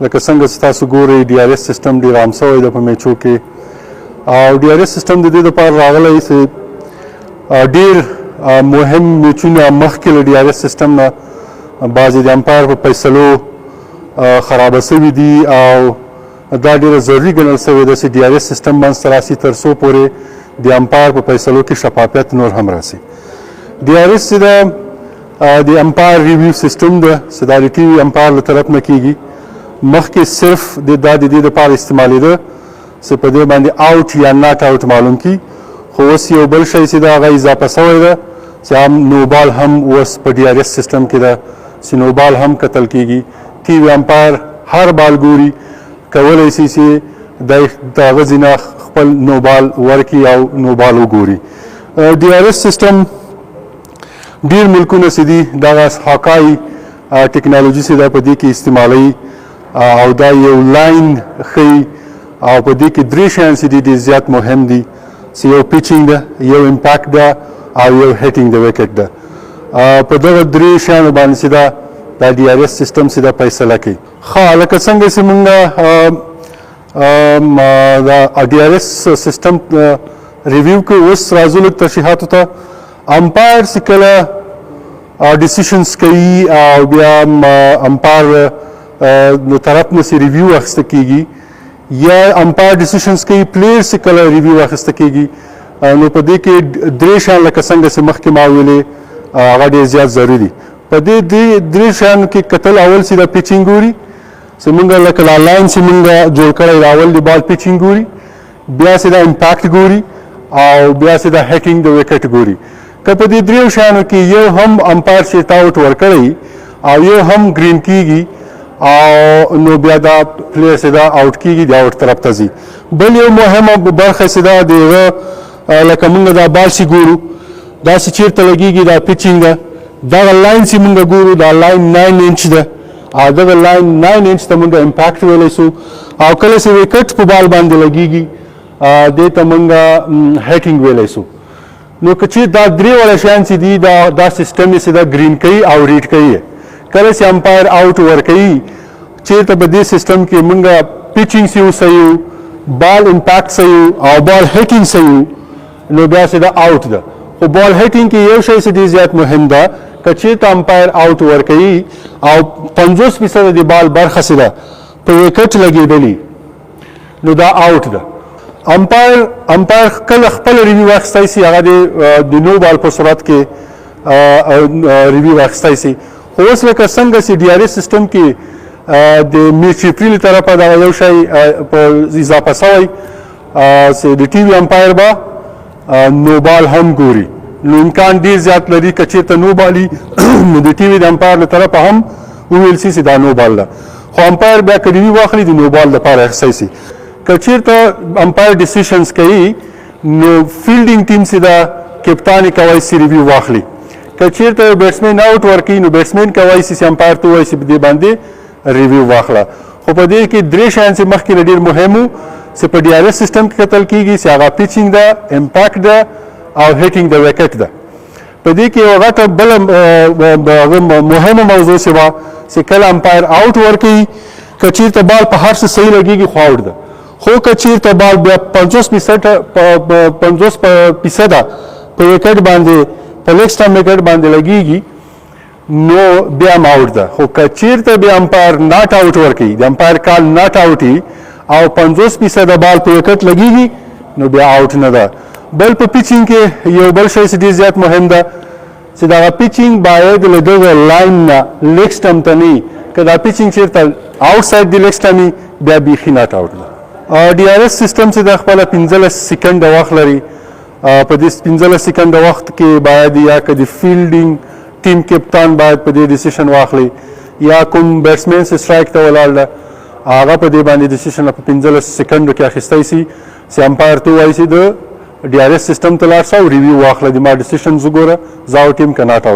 لکه څنګه چې تاسو ګورئ DRS سیستم ډېر عام شوی دی په میچو کې او DRS سیستم د دې دپاره راغلی چې ډېر مهم میچونه مخکې له DRS سیستم نه بعضې د امپایر په فیصلو خرابه شوي دي او دا ډېره ضروري ګڼل شوې ده چې DRS سیستم منځته راسي تر څو پورې د امپایر په فیصلو کې شفافیت نور هم راسي. DRS چې ده د امپایر ریویو سیستم ده چې دا د ټي وي امپایر له طرف نه کېږي. مخکې صرف دا د دې دپاره استعمالېده چې په دې باندې آوټ یا ناټ آوټ معلوم کړي، خو اوس یو بل شی چې ده هغه اضافه شوی ده چې نو بال هم اوس په DRS سیستم کې ده چې نو بال هم کتل کېږي. ټي وي امپایر هر بال ګوري، کولی شي چې د هغه ځینه خپل نو بال ورکړي او نو بال وګوري. DRS سیستم ډېر ملکونه چې دي دغه هاکای ټکنالوژي چې ده په دې کې استعمالوي او دا یو لاین ښیي او په دې کې درې شیان چې دي ډېر زیات مهم دي چې یو پیچینګ ده، یو امپاکټ ده او یو هیټینګ د وکټ ده. په دغه درې شیانو باندې چې ده دا DRS سیستم چې ده فیصله کوي. ښه لکه څنګه چې مونږ دا DRS سیستم ریویو کوو، اوس راځو لږ تشریحاتو ته. امپایر چې کله ډیسیشنز کوي او بیا امپایر د طرف نه چې ریویو اخیسته کېږي یا امپایر ډیسیشنز کوي پلیئر چې کله ریویو اخیسته کېږي نو په دې کې درې شیان لکه څنګه چې مخکې ما ویلې هغه ډېر زیات ضروري دي. په دې درې شیانو کې کتل اول چې دا پیچینګ ګوري چې مونږ لکه دا لاین چې مونږ جوړ کړی دا اول د بال پیچینګ ګوري، بیا چې دا امپاکټ ګوري او بیا چې دا هیټینګ د وکټ ګوري. که په دې دریو شیانو کې یو هم امپایر چې تا آوټ ورکړی او یو هم ګرین کېږي او نو بیا دا پلیئر چې دا آوټ کېږي د آوټ طرف ته ځي. بل یو مهمه برخه چې دا د هغه لکه مونږ دا بال چې ګورو دا چې چېرته لګېږي دا پیچینګ ده، دغه لاین چې مونږ ګورو دا لاین 9 انچ ده او دغه لاین 9 انچ ته مونږ امپاکټ ویلی شو او کله چې وکټ په بال باندې لګېږي دې ته مونږ هیټینګ ویلی شو. نو که چېرې دا درې واړه شیان چې دي دا سیسټم یې چې دا ګرین کوي او ریډ کوي. کله چې امپایر آوټ ورکوي چېرته په دې سیسټم کې مونږ پیچینګ چې وسیو، بال امپاکټ سیو او بال هیټینګ سیو نو بیا چې دا آوټ ده. خو بال هیټینګ کې یو شی چې ډېر زیات مهم ده، که چېرته امپایر آوټ ورکوي او 50% د بال برخه چې ده په وکټ لګېدلي نو دا آوټ ده. امپایر کله خپل ریویو اخیستی شي، هغه د نو بال په صورت کې ریویو اخیستی شي. خو اوس لکه څنګه چې DRS سیستم کې د میچ ریفري له طرفه دغه یو شی په اضافه شوی چې د ټي وي امپایر به نو بال هم ګوري. نو امکان ډېر زیات لري که چېرته نو بالي نو د ټي وي د امپایر له طرفه هم وویل شي چې دا نو بال ده، خو امپایر بیا که ریویو واخلي د نو بال دپاره اخیستی شي. که چېرته امپایر ډیسیشنز کوي نو فیلډینګ ټیم چې ده کپتان یې کوی چې ریویو واخلي. که چېرته بیټسمین آوټ ورکوي نو بیټسمین کوی چې امپایر ته ووایي چې په دې باندې ریویو واخله. خو په دې کې درې شیان چې مخکې نه ډېر مهم وو چې په DRS سیسټم کې کتل کېږي چې هغه پیچینګ ده، امپاکټ ده او هیټینګ د وکټ ده. په دې کې یو غټه بله مهمه موضوع چې وه چې کله امپایر آوټ ورکوي که چېرته بال په هر څه صحیح لګېږي خو آوټ ده، خو که چېرته بال بیا 50% په وکټ باندې په لیګ سټمپ وکټ باندې لګېږي نو بیا هم آوټ ده. خو که چېرته بیا امپایر ناټ آوټ ورکوي، د امپایر کال ناټ آوټ وي او 50% بال په وکټ لګېږي نو بیا آوټ نه ده. بل په پیچینګ کې یو بل شی چې ډېر زیات مهم ده چې دغه پیچینګ باید له دغه لاین نه لیګ سټمپ ته نه وي. که دا پیچینګ چېرته آوټ سایډ د لیګ سټمپ وي بیا بیخي ناټ آوټ ده. DRS سیستم چې د خپله 15 سیکنډه وخت لري. په دې 15 سیکنډه وخت کې باید یا که د فیلډینګ ټیم کپتان باید په دې ډیسیشن واخلي یا کوم بیټسمین چې سټرایک ته ولاړ ده هغه په دې باندې ډیسیشن په 15 سیکنډو کې اخیستی شي چې امپایر ته ووایي چې د DRS سیستم ته لاړ شه او ریویو واخله د ما ډیسیشنز وګوره زه آوټ یم که ناټ آوټ.